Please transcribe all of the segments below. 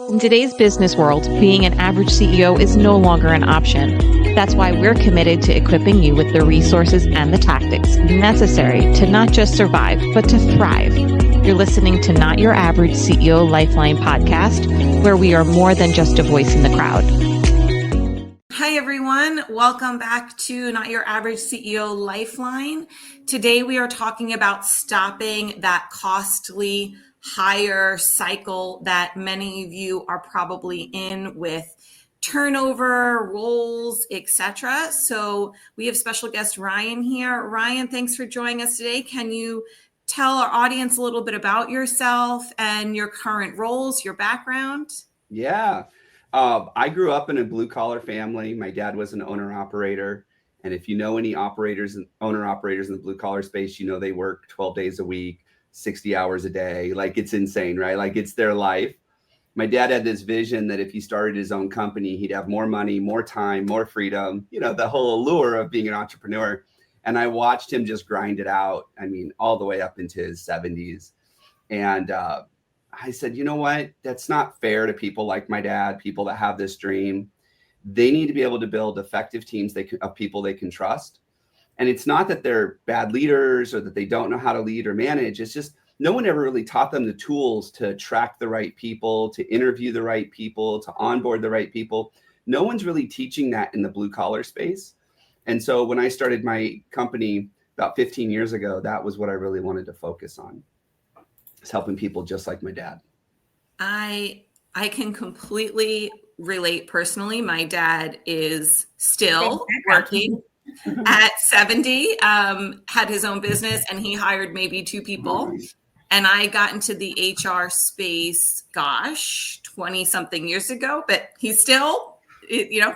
In today's business world, being an average CEO is no longer an option. That's why we're committed to equipping you with the resources and the tactics necessary to not just survive, but to thrive. You're listening to Not Your Average CEO Lifeline podcast, where we are more than just a voice in the crowd. Hi, everyone. Welcome back to Not Your Average CEO Lifeline. Today, we are talking about stopping that costly hire cycle that many of you are probably in with turnover, roles, etc. So we have special guest Ryan here. Ryan, thanks for joining us today. Can you tell our audience a little bit about yourself and your current roles, your background? Yeah. I grew up in a blue collar family. My dad was an owner operator. And if you know any operators and owner operators in the blue collar space, you know they work 12 days a week, 60 hours a day. Like, it's insane, right? Like, it's their life. My dad had this vision that if he started his own company, he'd have more money, more time, more freedom, you know, the whole allure of being an entrepreneur. And I watched him just grind it out. I mean, all the way up into his 70s. And I said, you know what? That's not fair to people like my dad, people that have this dream. They need to be able to build effective teams of people they can trust. And it's not that they're bad leaders or that they don't know how to lead or manage. It's just no one ever really taught them the tools to attract the right people, to interview the right people, to onboard the right people. No one's really teaching that in the blue collar space. And so when I started my company about 15 years ago, that was what I really wanted to focus on. It's helping people just like my dad. I can completely relate personally. My dad is still working at 70, had his own business, and he hired maybe 2 people. And I got into the HR space, 20 something years ago, but he's still,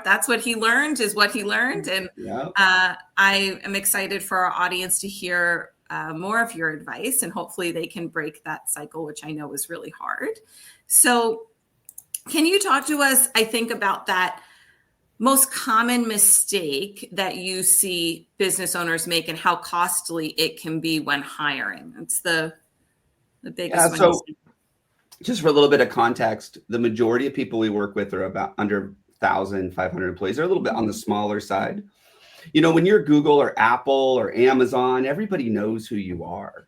that's what he learned is what he learned. And I am excited for our audience to hear more of your advice, and hopefully they can break that cycle, which I know is really hard. So can you talk to us, I think, about that most common mistake that you see business owners make and how costly it can be when hiring? It's the biggest one. So just for a little bit of context, the majority of people we work with are about under 1,500 employees. They're a little bit on the smaller side. You know, when you're Google or Apple or Amazon, everybody knows who you are.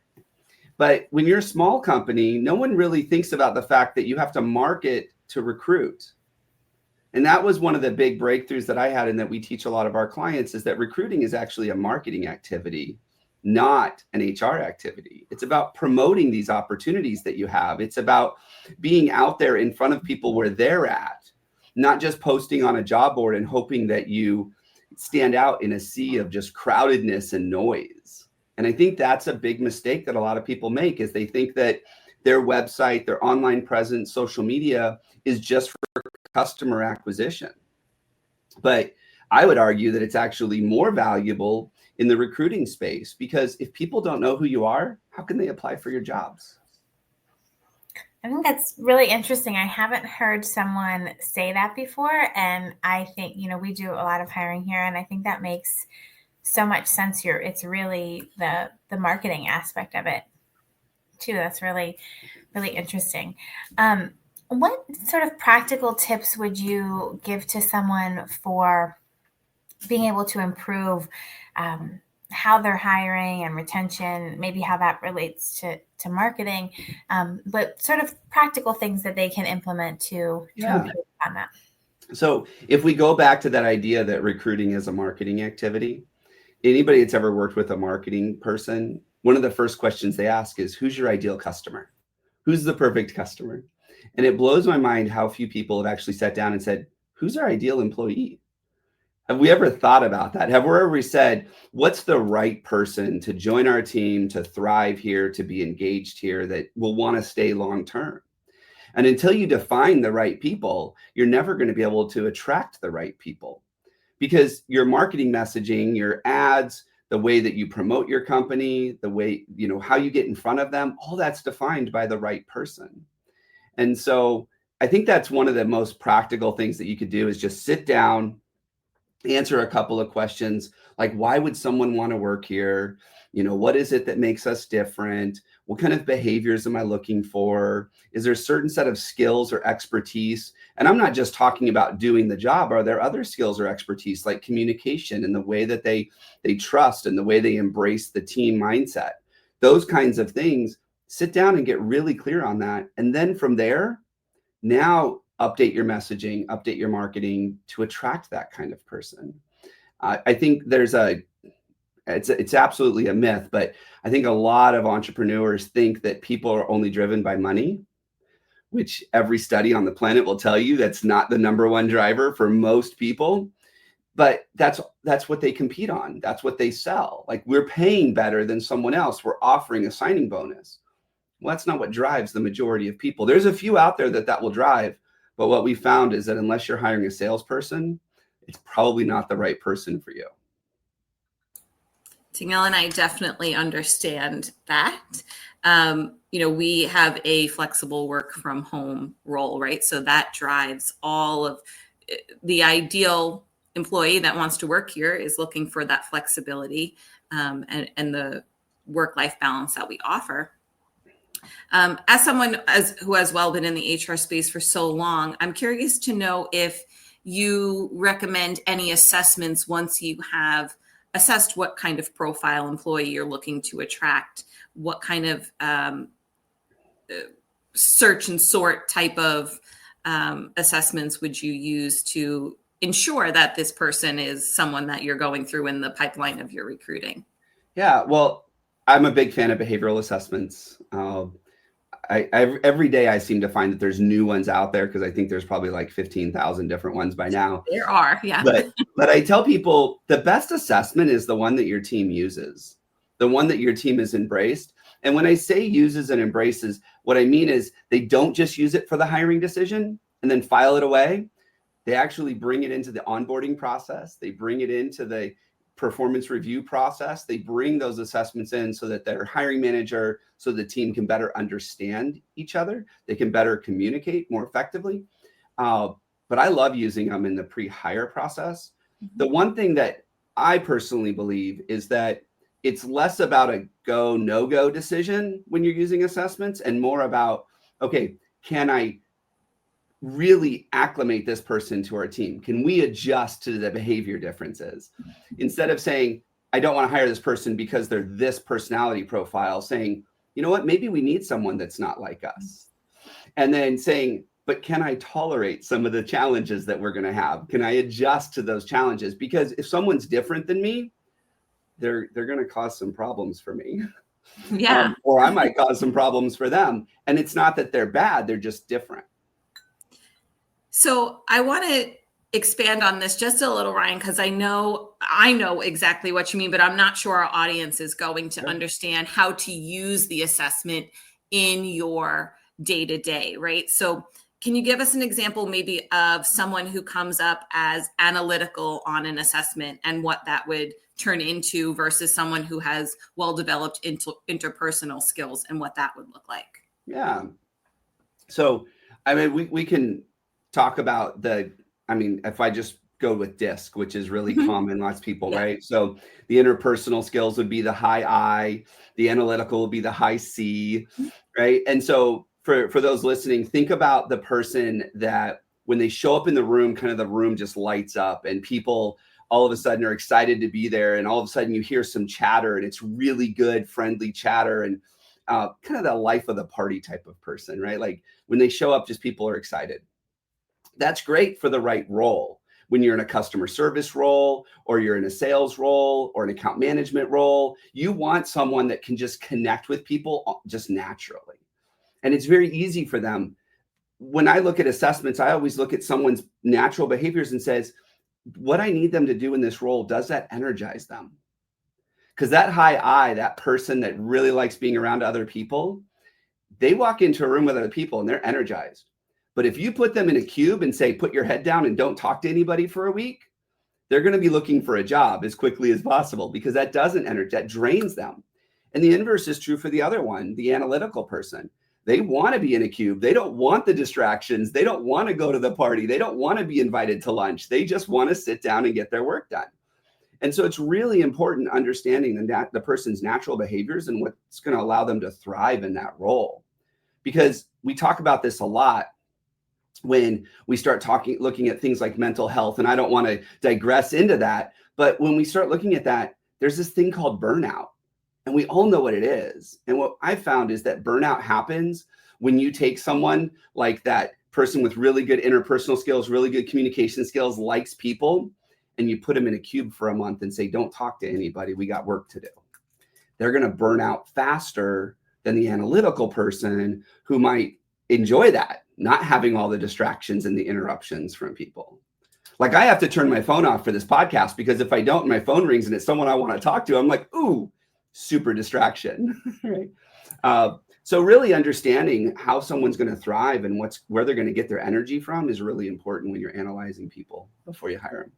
But when you're a small company, no one really thinks about the fact that you have to market to recruit. And that was one of the big breakthroughs that I had, and that we teach a lot of our clients, is that recruiting is actually a marketing activity, not an HR activity. It's about promoting these opportunities that you have. It's about being out there in front of people where they're at, not just posting on a job board and hoping that you stand out in a sea of just crowdedness and noise. And I think that's a big mistake that a lot of people make, is they think that their website, their online presence, social media is just for customer acquisition. But I would argue that it's actually more valuable in the recruiting space, because if people don't know who you are, how can they apply for your jobs? I think that's really interesting. I haven't heard someone say that before. And I think, we do a lot of hiring here, and I think that makes so much sense here. It's really the marketing aspect of it too. That's really, really interesting. What sort of practical tips would you give to someone for being able to improve how they're hiring and retention, maybe how that relates to marketing, but sort of practical things that they can implement to improve on that? So if we go back to that idea that recruiting is a marketing activity, anybody that's ever worked with a marketing person, one of the first questions they ask is, who's your ideal customer? Who's the perfect customer? And it blows my mind how few people have actually sat down and said, who's our ideal employee? Have we ever thought about that? Have we ever said, what's the right person to join our team, to thrive here, to be engaged here, that will want to stay long term? And until you define the right people, you're never going to be able to attract the right people, because your marketing messaging, your ads, the way that you promote your company, the way, how you get in front of them, all that's defined by the right person. And so I think that's one of the most practical things that you could do, is just sit down, answer a couple of questions like, why would someone want to work here? What is it that makes us different? What kind of behaviors am I looking for? Is there a certain set of skills or expertise? And I'm not just talking about doing the job. Are there other skills or expertise like communication and the way that they trust and the way they embrace the team mindset? Those kinds of things. Sit down and get really clear on that. And then from there, now update your messaging, update your marketing to attract that kind of person. I think it's absolutely a myth, but I think a lot of entrepreneurs think that people are only driven by money, which every study on the planet will tell you that's not the number one driver for most people. But that's what they compete on. That's what they sell. Like, we're paying better than someone else. We're offering a signing bonus. Well, that's not what drives the majority of people. There's a few out there that will drive. But what we found is that unless you're hiring a salesperson, it's probably not the right person for you. Danielle and I definitely understand that. We have a flexible work from home role, right? So that drives all of the ideal employee that wants to work here is looking for that flexibility and the work-life balance that we offer. As someone who has well been in the HR space for so long, I'm curious to know if you recommend any assessments once you have assessed what kind of profile employee you're looking to attract, what kind of search and sort type of assessments would you use to ensure that this person is someone that you're going through in the pipeline of your recruiting? Yeah, well, I'm a big fan of behavioral assessments. Every day I seem to find that there's new ones out there because I think there's probably like 15,000 different ones by now. There are, yeah. But I tell people the best assessment is the one that your team uses, the one that your team has embraced. And when I say uses and embraces, what I mean is they don't just use it for the hiring decision and then file it away. They actually bring it into the onboarding process. They bring it into the performance review process. They bring those assessments in so that their hiring manager, so the team can better understand each other. They can better communicate more effectively. But I love using them in the pre-hire process. Mm-hmm. The one thing that I personally believe is that it's less about a go, no-go decision when you're using assessments and more about, okay, can I really acclimate this person to our team? Can we adjust to the behavior differences? Instead of saying, I don't want to hire this person because they're this personality profile, saying, you know what, maybe we need someone that's not like us. And then saying, but can I tolerate some of the challenges that we're going to have? Can I adjust to those challenges? Because if someone's different than me, they're going to cause some problems for me. Yeah. Or I might cause some problems for them. And it's not that they're bad, they're just different. So I want to expand on this just a little, Ryan, because I know exactly what you mean, but I'm not sure our audience is going to understand how to use the assessment in your day-to-day, right? So can you give us an example maybe of someone who comes up as analytical on an assessment and what that would turn into versus someone who has well-developed interpersonal skills and what that would look like? Yeah. So, I mean, we can talk about if I just go with DISC, which is really common, lots of people, right? So the interpersonal skills would be the high I, the analytical would be the high C, right? And so for those listening, think about the person that when they show up in the room, kind of the room just lights up and people all of a sudden are excited to be there. And all of a sudden you hear some chatter and it's really good, friendly chatter and kind of the life of the party type of person, right? Like when they show up, just people are excited. That's great for the right role. When you're in a customer service role or you're in a sales role or an account management role, you want someone that can just connect with people just naturally. And it's very easy for them. When I look at assessments, I always look at someone's natural behaviors and says, what I need them to do in this role, does that energize them? Because that high I, that person that really likes being around other people, they walk into a room with other people and they're energized. But if you put them in a cube and say, put your head down and don't talk to anybody for a week, they're going to be looking for a job as quickly as possible because that doesn't energize, that drains them. And the inverse is true for the other one, the analytical person. They want to be in a cube. They don't want the distractions. They don't want to go to the party. They don't want to be invited to lunch. They just want to sit down and get their work done. And so it's really important understanding the person's natural behaviors and what's going to allow them to thrive in that role. Because we talk about this a lot when we start looking at things like mental health. And I don't want to digress into that. But when we start looking at that, there's this thing called burnout. And we all know what it is. And what I found is that burnout happens when you take someone like that person with really good interpersonal skills, really good communication skills, likes people, and you put them in a cube for a month and say, don't talk to anybody. We got work to do. They're going to burn out faster than the analytical person who might enjoy that, not having all the distractions and the interruptions from people. Like I have to turn my phone off for this podcast because if I don't, my phone rings and it's someone I want to talk to. I'm like, ooh, super distraction. Right? So really understanding how someone's going to thrive and where they're going to get their energy from is really important when you're analyzing people before you hire them.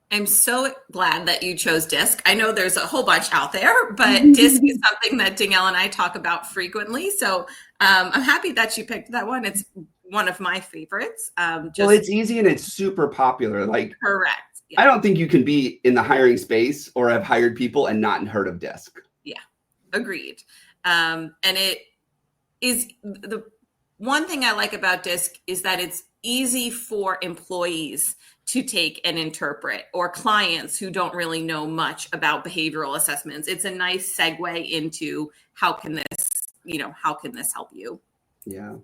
I'm so glad that you chose DISC. I know there's a whole bunch out there, but DISC is something that Danielle and I talk about frequently. So I'm happy that you picked that one. It's one of my favorites. Well, it's easy and it's super popular. Like, correct. Yeah. I don't think you can be in the hiring space or have hired people and not heard of DISC. Yeah, agreed. And it is the one thing I like about DISC is that it's easy for employees to take and interpret, or clients who don't really know much about behavioral assessments. It's a nice segue into how can this help you? Yeah.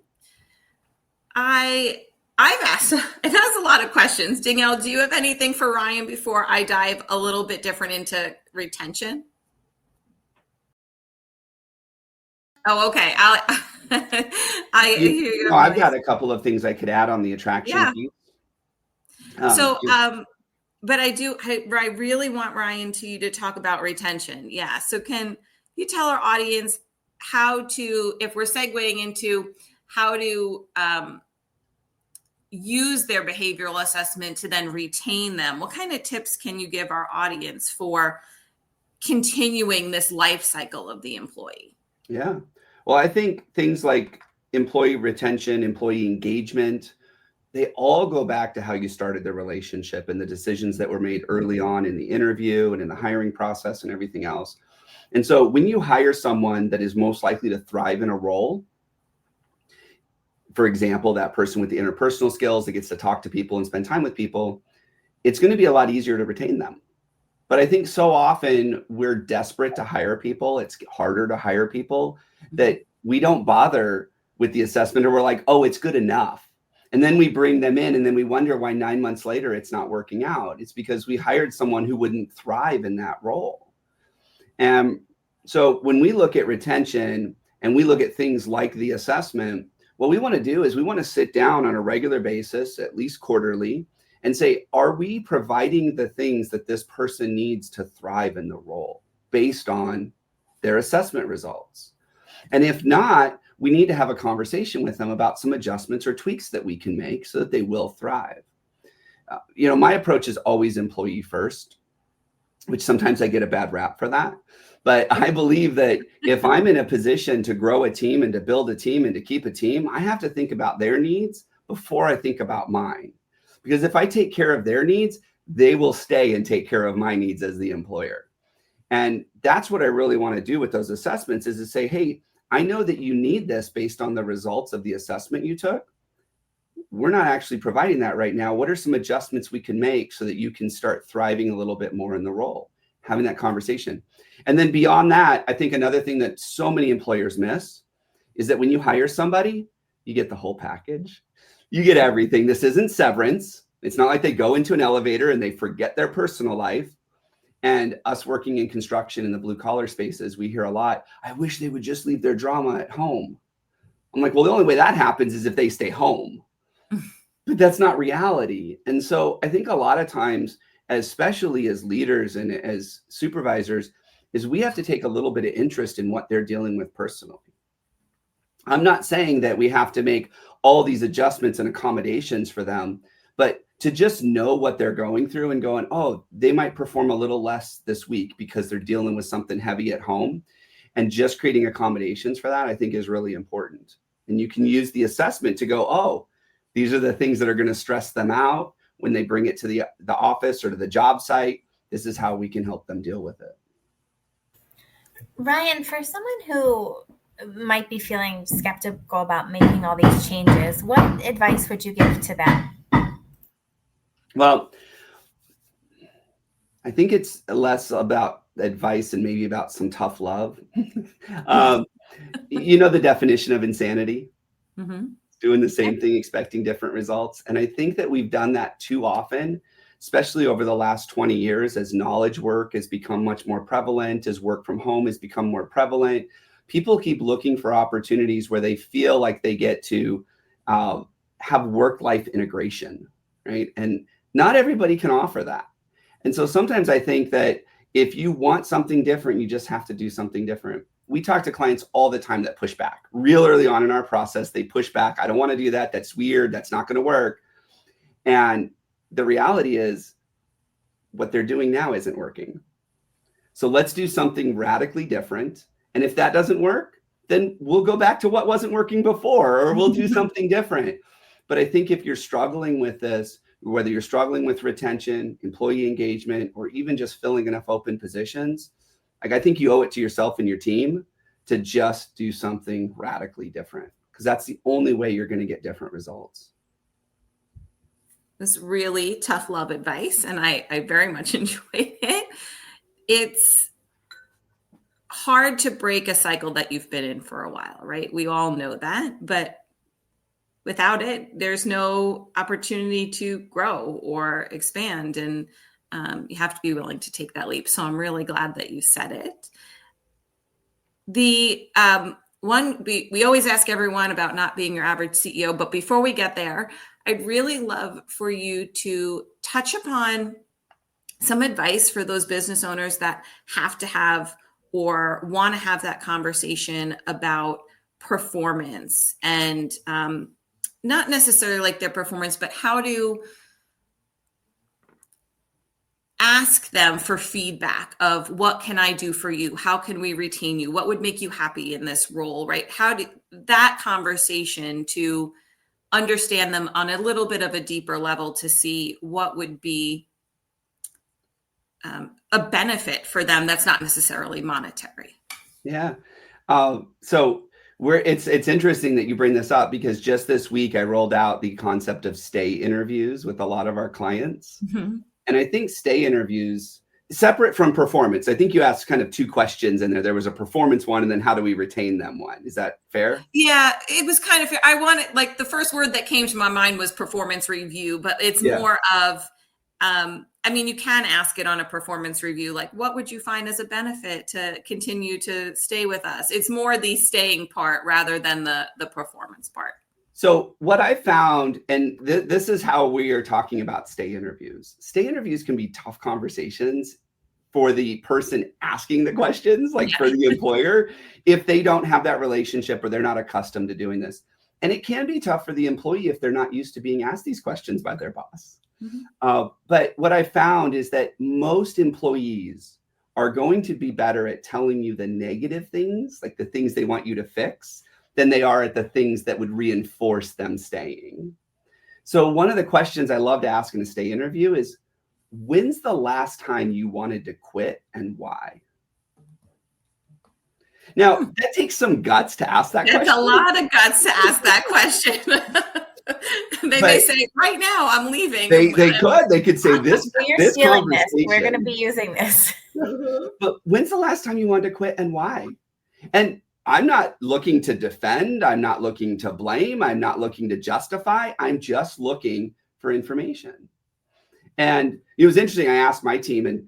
I've asked a lot of questions. Danielle, do you have anything for Ryan before I dive a little bit different into retention? Oh, okay. I've got a couple of things I could add on the attraction piece. But I really want Ryan to talk about retention. Yeah. So can you tell our audience if we're segueing into how to use their behavioral assessment to then retain them? What kind of tips can you give our audience for continuing this life cycle of the employee? Yeah. Well, I think things like employee retention, employee engagement, they all go back to how you started the relationship and the decisions that were made early on in the interview and in the hiring process and everything else. And so when you hire someone that is most likely to thrive in a role, for example, that person with the interpersonal skills that gets to talk to people and spend time with people, it's going to be a lot easier to retain them. But I think so often we're desperate to hire people. It's harder to hire people that we don't bother with the assessment, or we're like, oh, it's good enough. And then we bring them in and then we wonder why 9 months later it's not working out. It's because we hired someone who wouldn't thrive in that role. And so when we look at retention and we look at things like the assessment, what we want to do is we want to sit down on a regular basis, at least quarterly, and say, are we providing the things that this person needs to thrive in the role based on their assessment results? And if not, we need to have a conversation with them about some adjustments or tweaks that we can make so that they will thrive. My approach is always employee first, which sometimes I get a bad rap for that. But I believe that if I'm in a position to grow a team and to build a team and to keep a team, I have to think about their needs before I think about mine. Because if I take care of their needs, they will stay and take care of my needs as the employer. And that's what I really want to do with those assessments, is to say, hey, I know that you need this based on the results of the assessment you took. We're not actually providing that right now. What are some adjustments we can make so that you can start thriving a little bit more in the role? Having that conversation. And then beyond that, I think another thing that so many employers miss is that when you hire somebody, you get the whole package. You get everything. This isn't severance. It's not like they go into an elevator and they forget their personal life. And us working in construction in the blue collar spaces, we hear a lot, I wish they would just leave their drama at home. I'm like, well, the only way that happens is if they stay home. But that's not reality. And so I think a lot of times, especially as leaders and as supervisors, is we have to take a little bit of interest in what they're dealing with personally. I'm not saying that we have to make all these adjustments and accommodations for them, but to just know what they're going through and going, oh, they might perform a little less this week because they're dealing with something heavy at home. And just creating accommodations for that, I think, is really important. And you can use the assessment to go, oh, these are the things that are going to stress them out when they bring it to the office or to the job site. This is how we can help them deal with it. Ryan, for someone who might be feeling skeptical about making all these changes, what advice would you give to them? Well, I think it's less about advice and maybe about some tough love. You know the definition of insanity? Mm-hmm. Doing the same thing, expecting different results. And I think that we've done that too often, especially over the last 20 years, as knowledge work has become much more prevalent, as work from home has become more prevalent. People keep looking for opportunities where they feel like they get to have work-life integration, right? And not everybody can offer that. And so sometimes I think that if you want something different, you just have to do something different. We talk to clients all the time that push back. Real early on in our process, they push back. I don't want to do that. That's weird. That's not going to work. And the reality is what they're doing now isn't working. So let's do something radically different. And if that doesn't work, then we'll go back to what wasn't working before, or we'll do something different. But I think if you're struggling with this, whether you're struggling with retention, employee engagement, or even just filling enough open positions, like I think you owe it to yourself and your team to just do something radically different, because that's the only way you're going to get different results. This really tough love advice, and I very much enjoyed it. It's hard to break a cycle that you've been in for a while, right? We all know that, but without it, there's no opportunity to grow or expand. And you have to be willing to take that leap. So I'm really glad that you said it. The we always ask everyone about not being your average CEO, but before we get there, I'd really love for you to touch upon some advice for those business owners that have to have or want to have that conversation about performance and not necessarily like their performance, but how to ask them for feedback of what can I do for you? How can we retain you? What would make you happy in this role, right? How do that conversation to understand them on a little bit of a deeper level to see what would be a benefit for them that's not necessarily monetary. Yeah. So it's interesting that you bring this up, because just this week I rolled out the concept of stay interviews with a lot of our clients. Mm-hmm. And I think stay interviews, separate from performance, I think you asked kind of two questions in there. There was a performance one, and then how do we retain them one. Is that fair? Yeah, it was kind of fair. I wanted, like, the first word that came to my mind was performance review, but it's more of, I mean, you can ask it on a performance review, like, what would you find as a benefit to continue to stay with us? It's more the staying part rather than the performance part. So what I found, and this is how we are talking about stay interviews. Stay interviews can be tough conversations for the person asking the questions, like for the employer, if they don't have that relationship or they're not accustomed to doing this. And it can be tough for the employee if they're not used to being asked these questions by their boss. Mm-hmm. But what I found is that most employees are going to be better at telling you the negative things, like the things they want you to fix, than they are at the things that would reinforce them staying. So one of the questions I love to ask in a stay interview is, when's the last time you wanted to quit and why? Now, that takes some guts to ask that question. There's a lot of guts to ask that question. They may say, right now, I'm leaving. They could say this. We're stealing this. We're going to be using this. But when's the last time you wanted to quit and why? And I'm not looking to defend. I'm not looking to blame. I'm not looking to justify. I'm just looking for information. And it was interesting. I asked my team, and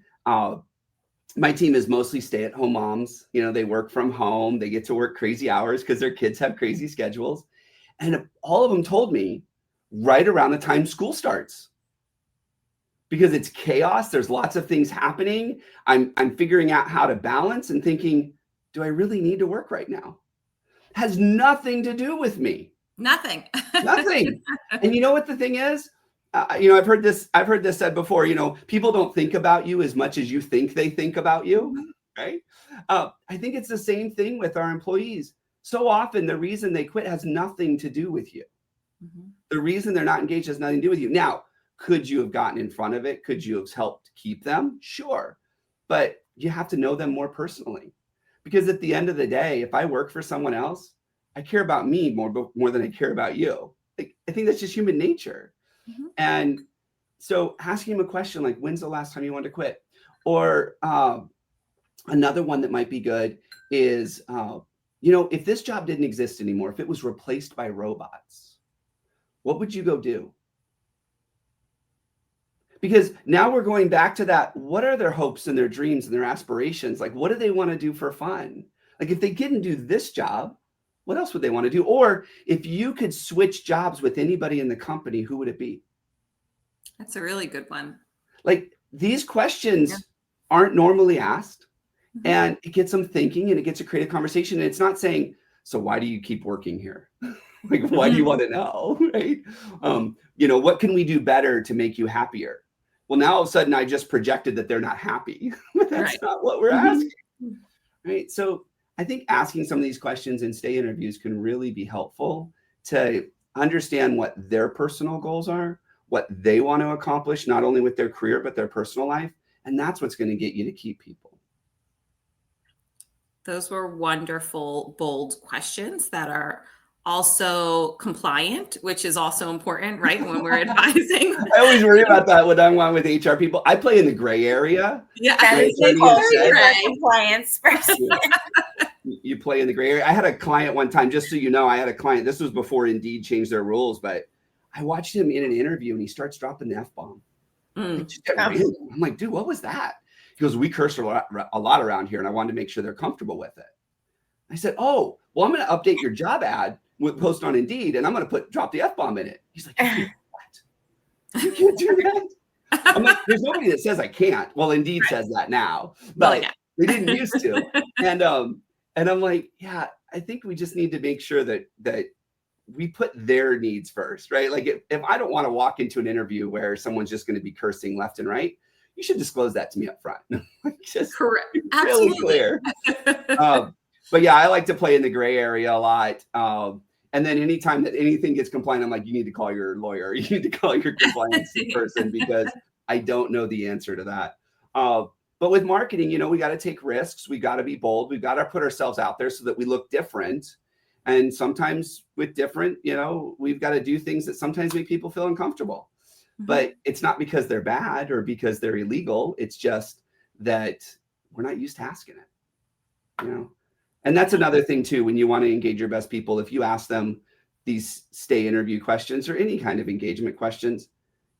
my team is mostly stay-at-home moms. You know, they work from home. They get to work crazy hours because their kids have crazy schedules. And all of them told me right around the time school starts, because it's chaos. There's lots of things happening. I'm figuring out how to balance and thinking, do I really need to work right now? Has nothing to do with me. Nothing. And you know what the thing is? I've heard this said before, people don't think about you as much as you think they think about you. right? I think it's the same thing with our employees. So often the reason they quit has nothing to do with you. Mm-hmm. The reason they're not engaged has nothing to do with you. Now, could you have gotten in front of it? Could you have helped keep them? Sure. But you have to know them more personally. Because at the end of the day, if I work for someone else, I care about me more than I care about you. Like, I think that's just human nature. Mm-hmm. And so asking him a question like, when's the last time you wanted to quit? Or another one that might be good is, if this job didn't exist anymore, if it was replaced by robots, what would you go do? Because now we're going back to that. What are their hopes and their dreams and their aspirations? Like, what do they want to do for fun? Like, if they didn't do this job, what else would they want to do? Or if you could switch jobs with anybody in the company, who would it be? That's a really good one. Like, these questions aren't normally asked, and it gets them thinking, and it gets a creative conversation. And it's not saying, so why do you keep working here? Like, why do you want to know? Right? What can we do better to make you happier? Well, now all of a sudden I just projected that they're not happy, but that's not what we're asking. Right? So I think asking some of these questions in stay interviews can really be helpful to understand what their personal goals are, what they want to accomplish, not only with their career, but their personal life. And that's what's going to get you to keep people. Those were wonderful, bold questions that are also compliant, which is also important, right? When we're advising. I always worry about that when I'm on with HR people. I play in the gray area. Yeah, compliance person. You play in the gray area. I had a client one time, just so you know, this was before Indeed changed their rules, but I watched him in an interview and he starts dropping the F-bomb. I'm like, dude, what was that? He goes, we curse a lot around here, and I wanted to make sure they're comfortable with it. I said, oh, well, I'm going to update your job ad with post on Indeed, and I'm going to drop the F-bomb in it. He's like, what? You can't do that? I'm like, there's nobody that says I can't. Well, Indeed says that now, but they didn't used to. And I'm like, yeah, I think we just need to make sure that we put their needs first, right? Like if I don't want to walk into an interview where someone's just going to be cursing left and right, you should disclose that to me up front. Just correct. Really Absolutely. Clear. But yeah, I like to play in the gray area a lot. And then anytime that anything gets compliant, I'm like, you need to call your lawyer. You need to call your compliance person because I don't know the answer to that. But with marketing, we got to take risks. We got to be bold. We've got to put ourselves out there so that we look different. And sometimes with different, we've got to do things that sometimes make people feel uncomfortable. But it's not because they're bad or because they're illegal. It's just that we're not used to asking it, And that's another thing too, when you want to engage your best people, if you ask them these stay interview questions or any kind of engagement questions,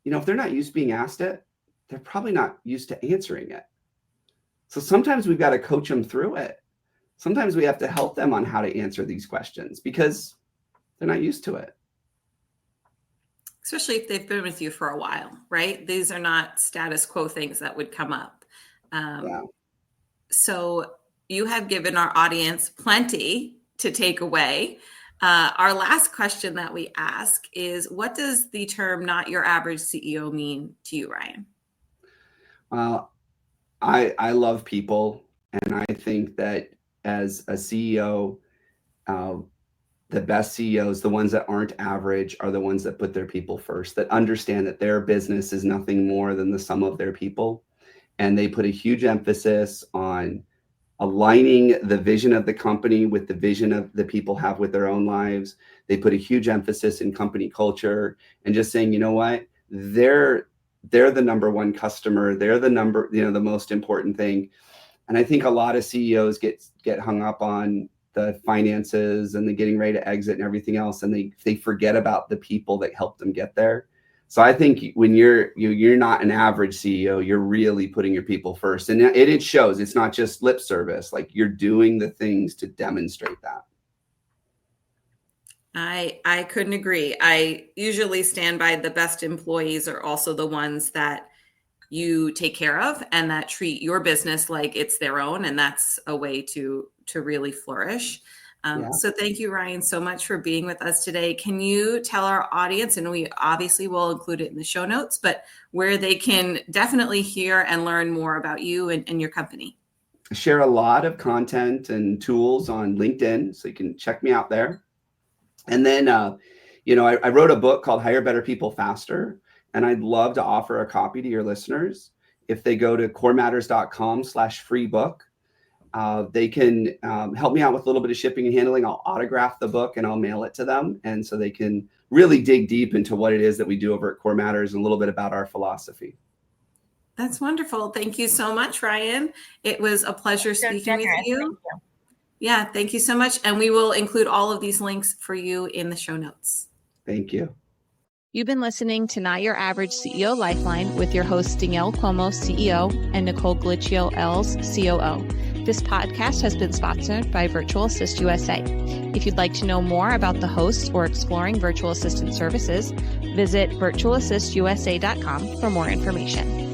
if they're not used to being asked it, they're probably not used to answering it. So sometimes we've got to coach them through it. Sometimes we have to help them on how to answer these questions because they're not used to it. Especially if they've been with you for a while, right? These are not status quo things that would come up. So you have given our audience plenty to take away. Our last question that we ask is, what does the term "not your average CEO" mean to you, Ryan? Well, I love people, and I think that as a CEO, the best CEOs, the ones that aren't average, are the ones that put their people first, that understand that their business is nothing more than the sum of their people. And they put a huge emphasis on aligning the vision of the company with the vision of the people have with their own lives. They put a huge emphasis in company culture and just saying, you know what, they're the number one customer. They're the the most important thing. And I think a lot of CEOs get hung up on the finances and the getting ready to exit and everything else, and they forget about the people that helped them get there. So I think when you're not an average CEO, you're really putting your people first, and it shows. It's not just lip service; like you're doing the things to demonstrate that. I couldn't agree. I usually stand by the best employees are also the ones that you take care of and that treat your business like it's their own, and that's a way to really flourish. So thank you, Ryan, so much for being with us today. Can you tell our audience, and we obviously will include it in the show notes, but where they can definitely hear and learn more about you and your company? share a lot of content and tools on LinkedIn, so you can check me out there. And then, I wrote a book called Hire Better People Faster, and I'd love to offer a copy to your listeners. If they go to corematters.com/free book, they can help me out with a little bit of shipping and handling. I'll autograph the book and I'll mail it to them. And so they can really dig deep into what it is that we do over at Core Matters and a little bit about our philosophy. That's wonderful. Thank you so much, Ryan. It was a pleasure speaking with you. Thank you. Yeah, thank you so much. And we will include all of these links for you in the show notes. Thank you. You've been listening to Not Your Average CEO Lifeline with your hosts Danielle Cuomo, CEO, and Nicole Glitchio Els, COO. This podcast has been sponsored by Virtual Assist USA. If you'd like to know more about the hosts or exploring virtual assistant services, visit virtualassistusa.com for more information.